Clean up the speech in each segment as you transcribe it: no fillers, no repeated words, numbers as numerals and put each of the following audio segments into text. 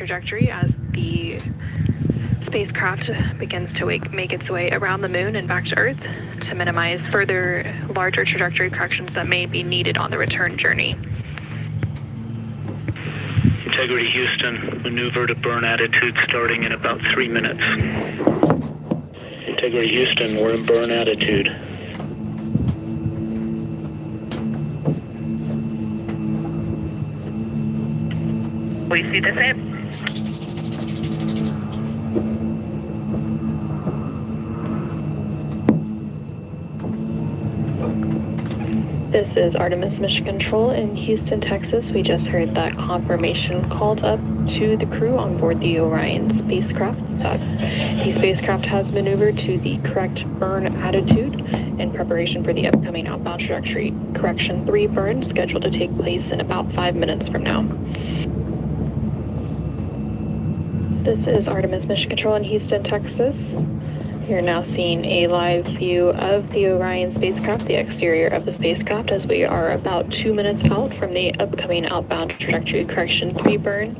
trajectory as the spacecraft begins to make its way around the moon and back to Earth to minimize further larger trajectory corrections that may be needed on the return journey. Integrity Houston, maneuver to burn attitude starting in about 3 minutes. Integrity Houston, we're in burn attitude. We see the same. This is Artemis Mission Control in Houston, Texas. We just heard that confirmation called up to the crew on board the Orion spacecraft that the spacecraft has maneuvered to the correct burn attitude in preparation for the upcoming outbound trajectory correction 3 burn scheduled to take place in about 5 minutes from now. This is Artemis Mission Control in Houston, Texas. You're now seeing a live view of the Orion spacecraft, the exterior of the spacecraft, as we are about 2 minutes out from the upcoming outbound trajectory correction 3 burn.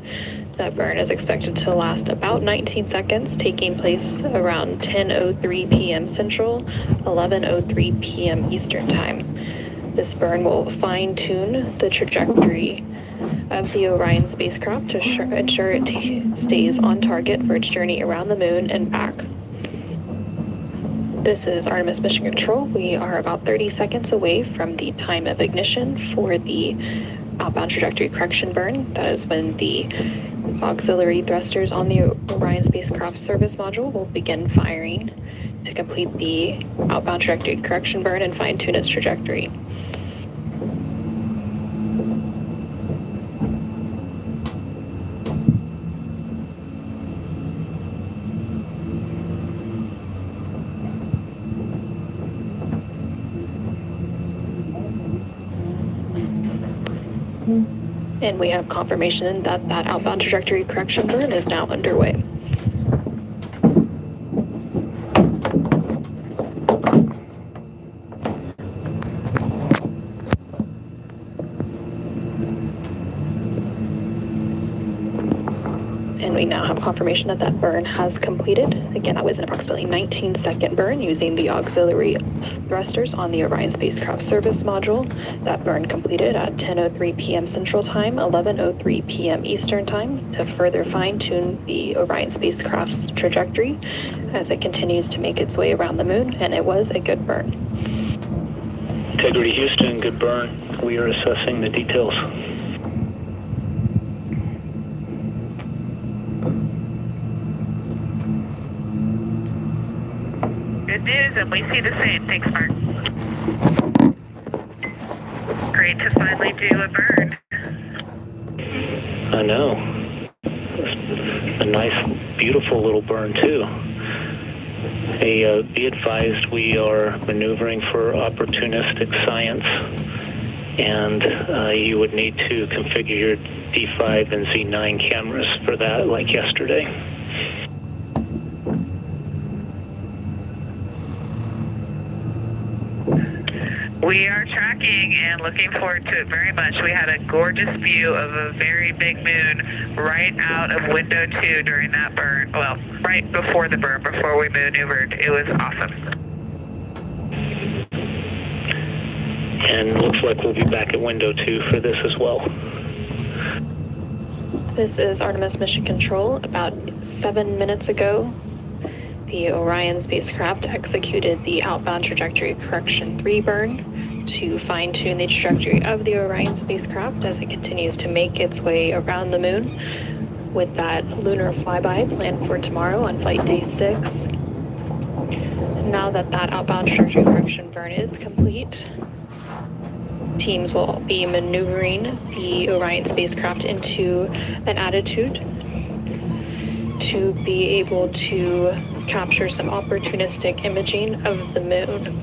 That burn is expected to last about 19 seconds, taking place around 10:03 p.m. Central, 11:03 p.m. Eastern Time. This burn will fine-tune the trajectory of the Orion spacecraft to ensure it stays on target for its journey around the moon and back. This is Artemis Mission Control. We are about 30 seconds away from the time of ignition for the outbound trajectory correction burn. That is when the auxiliary thrusters on the Orion spacecraft service module will begin firing to complete the outbound trajectory correction burn and fine-tune its trajectory. And we have confirmation that that outbound trajectory correction burn is now underway. And we now have confirmation that that burn has completed. Again, that was an approximately 19-second burn using the auxiliary thrusters on the Orion spacecraft service module. That burn completed at 10:03 p.m. Central Time, 11:03 p.m. Eastern Time to further fine-tune the Orion spacecraft's trajectory as it continues to make its way around the moon, and it was a good burn. Integrity Houston, good burn. We are assessing the details. Good news, and we see the same. Thanks, Mark. Great to finally do a burn. I know. A nice, beautiful little burn, too. Hey, be advised we are maneuvering for opportunistic science, and you would need to configure your D5 and Z9 cameras for that, like yesterday. We are tracking and looking forward to it very much. We had a gorgeous view of a very big moon right out of window 2 during that burn. Well, right before the burn, before we maneuvered. It was awesome. And looks like we'll be back at window 2 for this as well. This is Artemis Mission Control. About 7 minutes ago, the Orion spacecraft executed the outbound trajectory correction 3 burn to fine-tune the trajectory of the Orion spacecraft as it continues to make its way around the moon with that lunar flyby planned for tomorrow on flight day 6. Now that that outbound trajectory correction burn is complete, teams will be maneuvering the Orion spacecraft into an attitude to be able to capture some opportunistic imaging of the moon.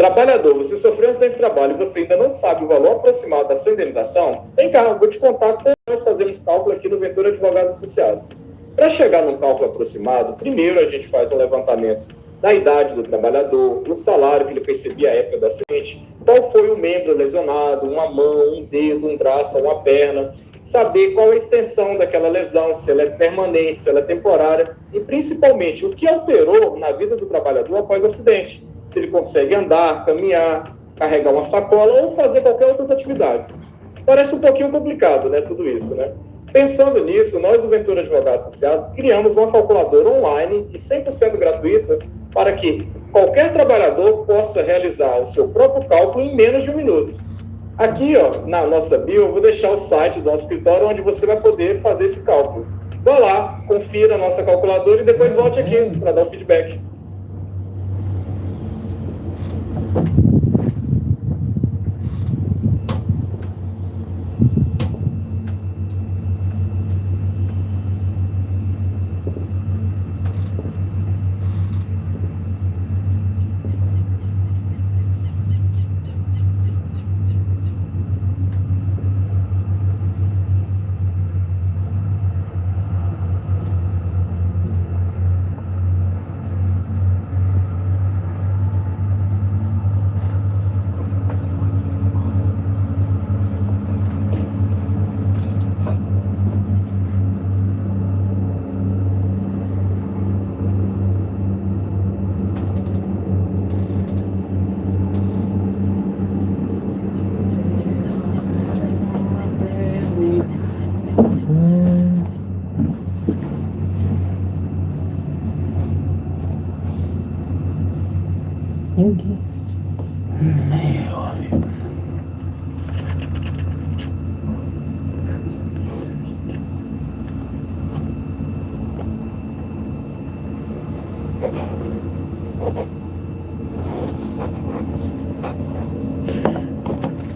Trabalhador, você sofreu um acidente de trabalho e você ainda não sabe o valor aproximado da sua indenização? Vem cá, eu vou te contar como nós fazemos cálculo aqui no Ventura Advogados Associados. Para chegar num cálculo aproximado, primeiro a gente faz um levantamento da idade do trabalhador, do salário que ele percebia à época do acidente, qual foi o membro lesionado, uma mão, um dedo, um braço, uma perna, saber qual a extensão daquela lesão, se ela é permanente, se ela é temporária, e principalmente o que alterou na vida do trabalhador após o acidente. Se ele consegue andar, caminhar, carregar uma sacola ou fazer qualquer outras atividades. Parece um pouquinho complicado, né, tudo isso, né? Pensando nisso, nós do Ventura Advogados Associados criamos uma calculadora online e 100% gratuita para que qualquer trabalhador possa realizar o seu próprio cálculo em menos de um minuto. Aqui, ó, na nossa bio, eu vou deixar o site do nosso escritório onde você vai poder fazer esse cálculo. Vá lá, confira a nossa calculadora e depois volte aqui para dar o feedback.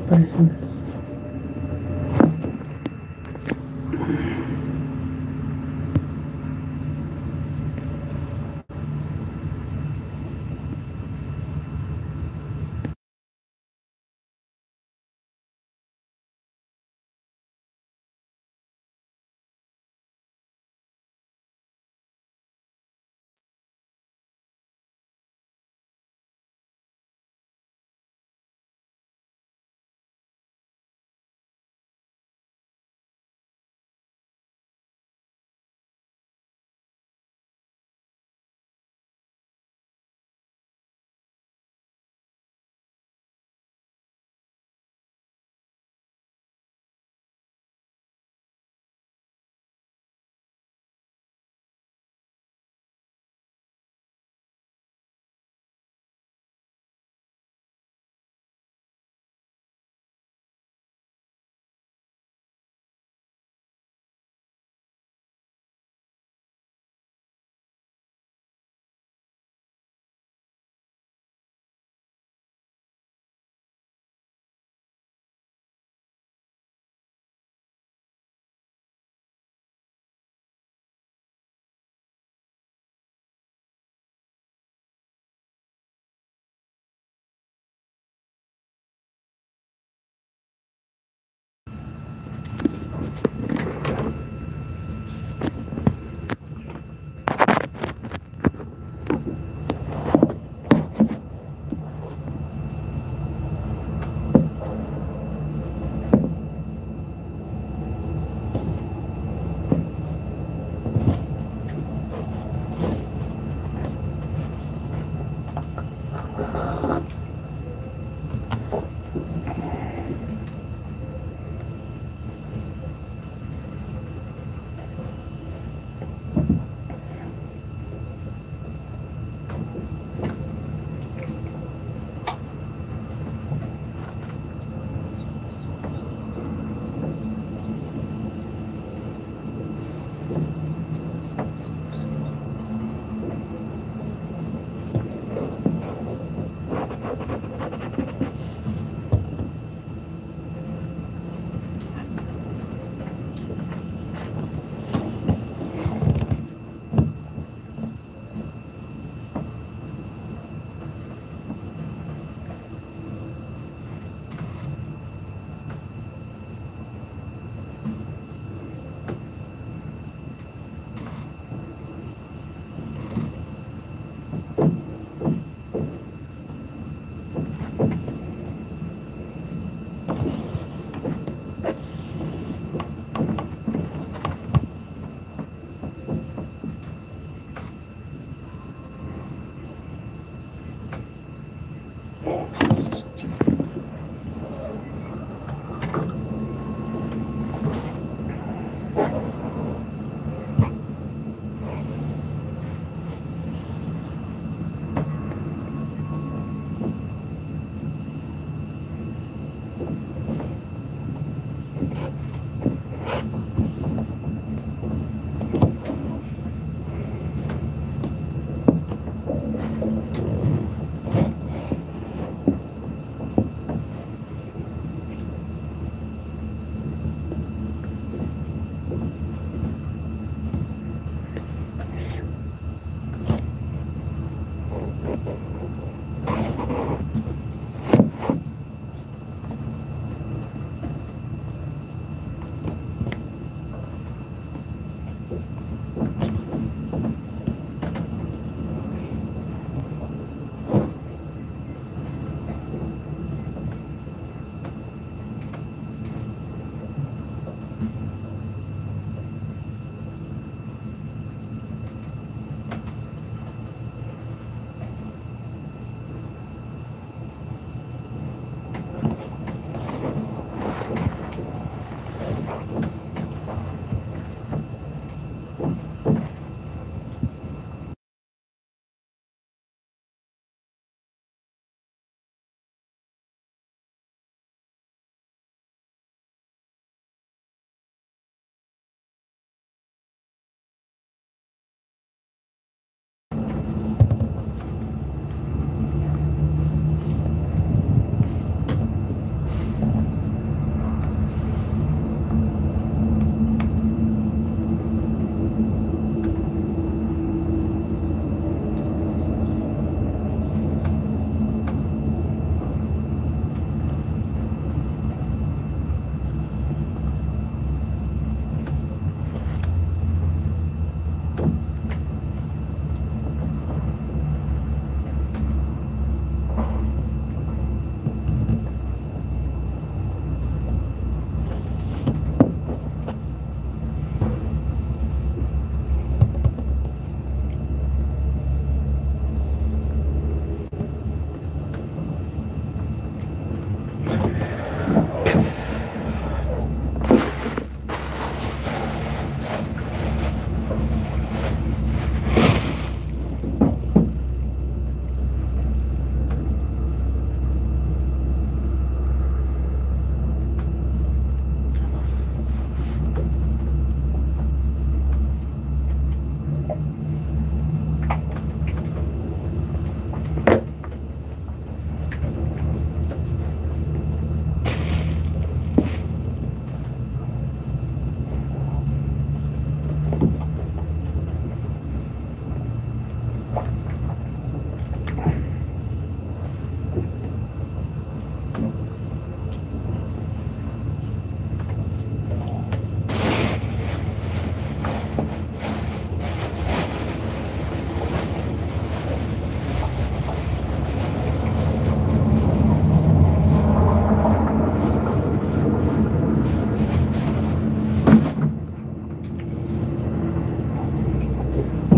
Parece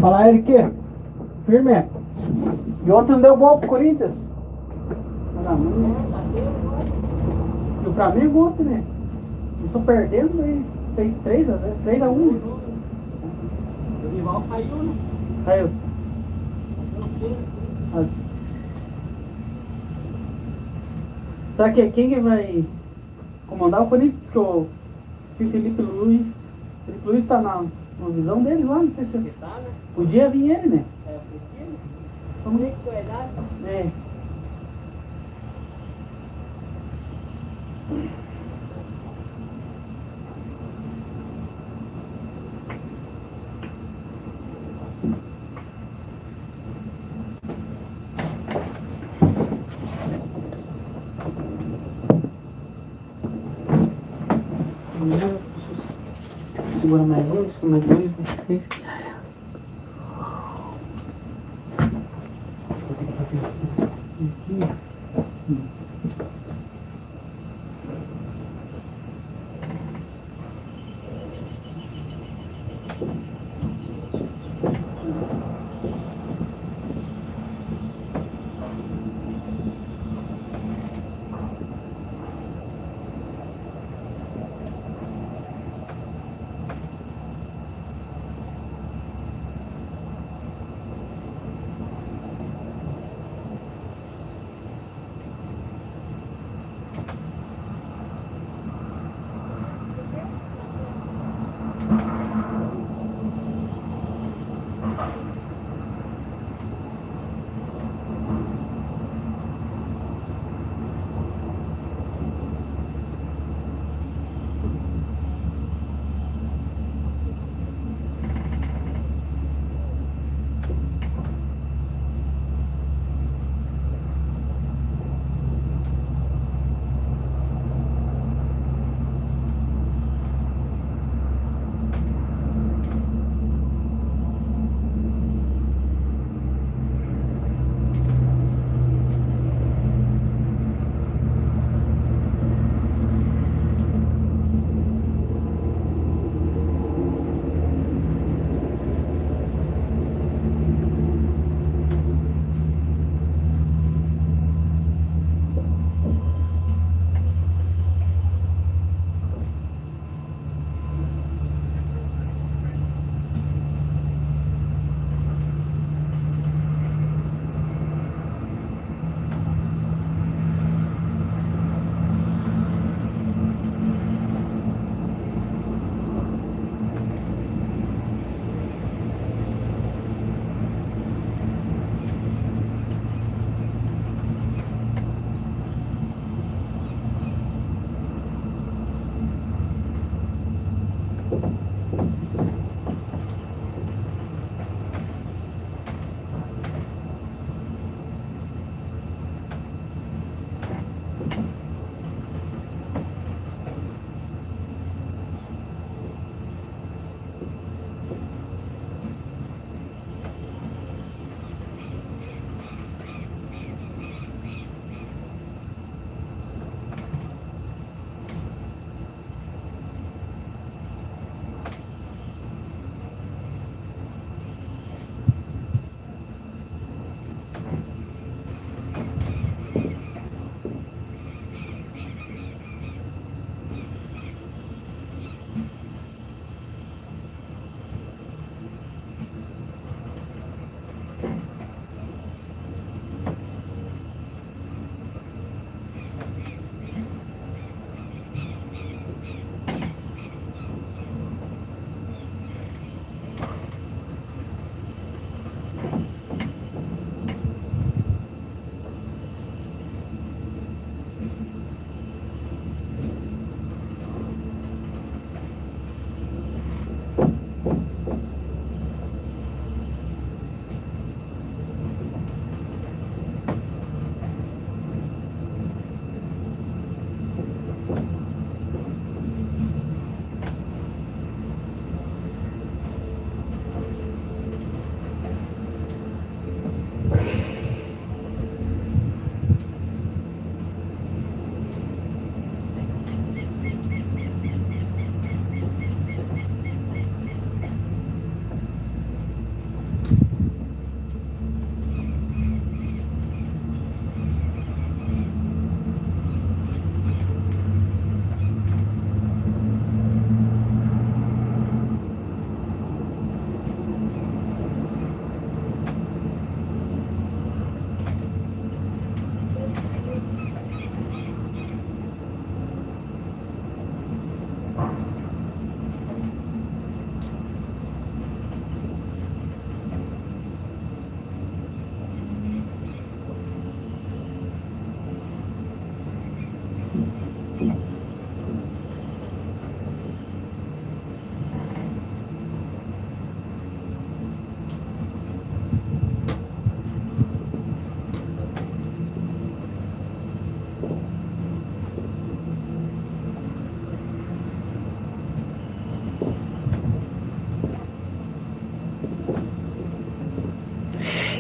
Fala, Eric. Firme. E ontem não deu bola pro Corinthians. E o Flamengo ontem, né? Começou perdendo, né? Fez 3x1. O rival caiu, né? Caiu. Será que quem que vai comandar o Corinthians? Que o Felipe Luiz. Felipe Luiz tá na visão dele lá, não sei se tá, né? Podia vir ele, né? É, podia. Vamos ver que verdade. É. Segura mais um, segura mais dois, mais três.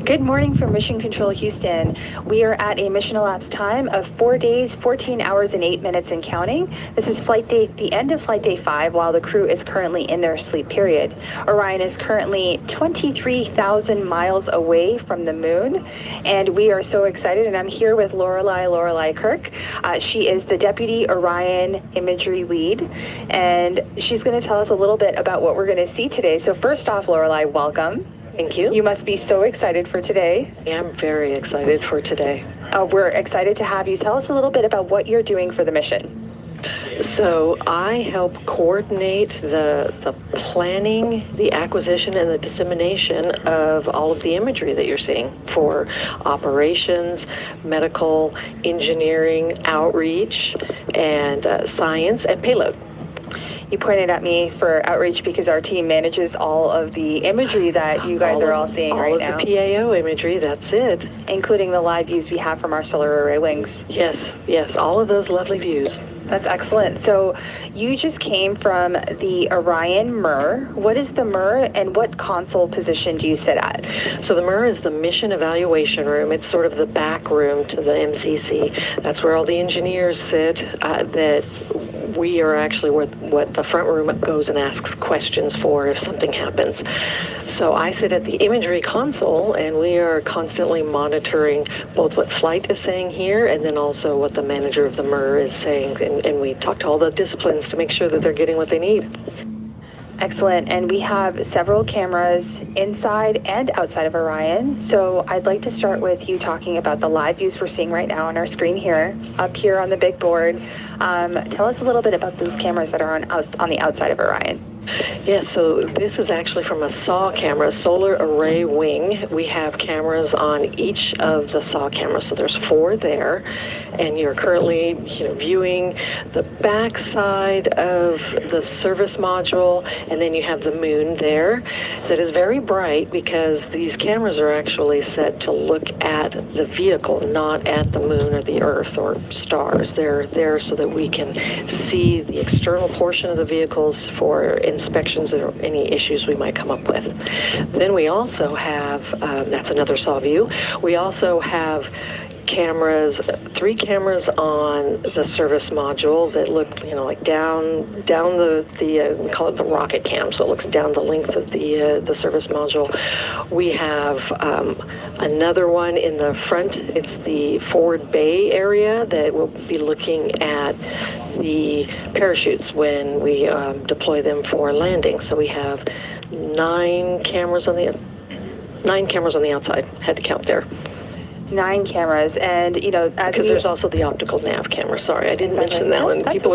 Good morning from Mission Control Houston. We are at a mission elapsed time of 4 days, 14 hours, and 8 minutes and counting. This is the end of flight day 5, while the crew is currently in their sleep period. Orion is currently 23,000 miles away from the moon, and we are so excited. And I'm here with Lorelei Kirk. She is the Deputy Orion Imagery Lead, and she's going to tell us a little bit about what we're going to see today. So first off, Lorelei, welcome. Thank you. You must be so excited for today. I am very excited for today. We're excited to have you. Tell us a little bit about what you're doing for the mission. So I help coordinate the planning, the acquisition, and the dissemination of all of the imagery that you're seeing for operations, medical, engineering, outreach, and science and payload. You pointed at me for outreach because our team manages all of the imagery that you guys are all seeing right now. All of the PAO imagery, that's it. Including the live views we have from our solar array wings. Yes, all of those lovely views. That's excellent. So you just came from the Orion MIR. What is the MIR and what console position do you sit at? So the MIR is the Mission Evaluation Room. It's sort of the back room to the MCC. That's where all the engineers sit, that we are actually what the front room goes and asks questions for if something happens. So I sit at the imagery console, and we are constantly monitoring both what flight is saying here and then also what the manager of the MIR is saying. And we talk to all the disciplines to make sure that they're getting what they need. Excellent. And we have several cameras inside and outside of Orion. So I'd like to start with you talking about the live views we're seeing right now on our screen here, up here on the big board. Tell us a little bit about those cameras that are on the outside of Orion. Yeah, so this is actually from a SAW camera, Solar Array Wing. We have cameras on each of the SAW cameras, so there's 4 there, and you're currently viewing the back side of the service module, and then you have the moon there. That is very bright because these cameras are actually set to look at the vehicle, not at the moon or the earth or stars. They're there so that we can see the external portion of the vehicles for inspections or any issues we might come up with. Then we also have, that's another SAW view, we also have cameras, 3 cameras on the service module that look, like down the we call it the rocket cam, so it looks down the length of the service module. We have another one in the front. It's the forward bay area that will be looking at the parachutes when we deploy them for landing. So we have 9 cameras on the outside. Had to count there. 9 cameras, and because there's also the optical nav camera. Sorry, I didn't mention that one. People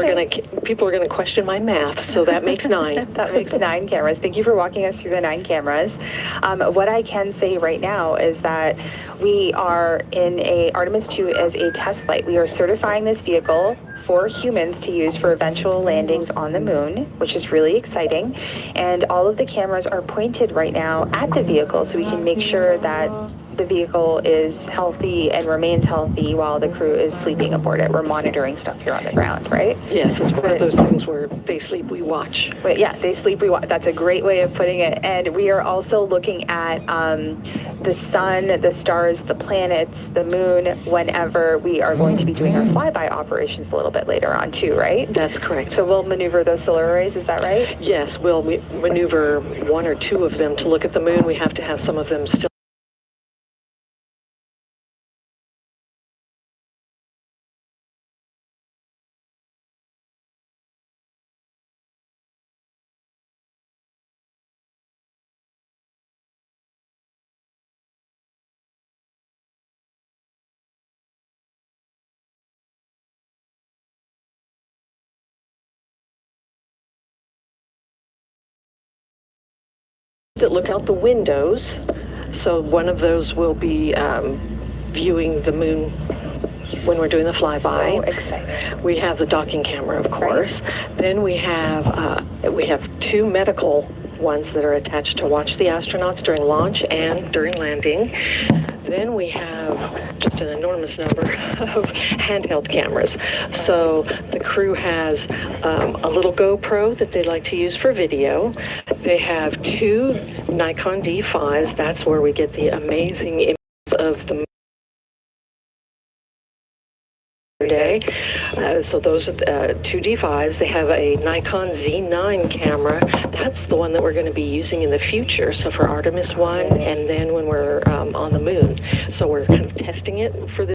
are gonna question my math, so that makes 9. That makes 9 cameras. Thank you for walking us through the 9 cameras. What I can say right now is that we are in a Artemis 2 as a test flight. We are certifying this vehicle for humans to use for eventual landings on the moon, which is really exciting. And all of the cameras are pointed right now at the vehicle so we can make sure that the vehicle is healthy and remains healthy while the crew is sleeping aboard it. We're monitoring stuff here on the ground, right? Yes, it's one of those things where they sleep, we watch. But yeah, they sleep, we watch. That's a great way of putting it. And we are also looking at the sun, the stars, the planets, the moon, whenever we are going to be doing our flyby operations a little bit later on too, right? That's correct. So we'll maneuver those solar arrays, is that right? Yes, we'll maneuver 1 or 2 of them to look at the moon. We have to have some of them still that look out the windows. So one of those will be viewing the moon when we're doing the flyby. So exciting. We have the docking camera, of course. Right. Then we have 2 medical ones that are attached to watch the astronauts during launch and during landing. Then we have just an enormous number of handheld cameras. So the crew has a little GoPro that they like to use for video. They have 2 Nikon D5s. That's where we get the amazing images of the day. So those are 2 D5s. They have a Nikon Z9 camera. That's the one that we're going to be using in the future. So for Artemis 1 and then when we're on the moon. So we're kind of testing it for this.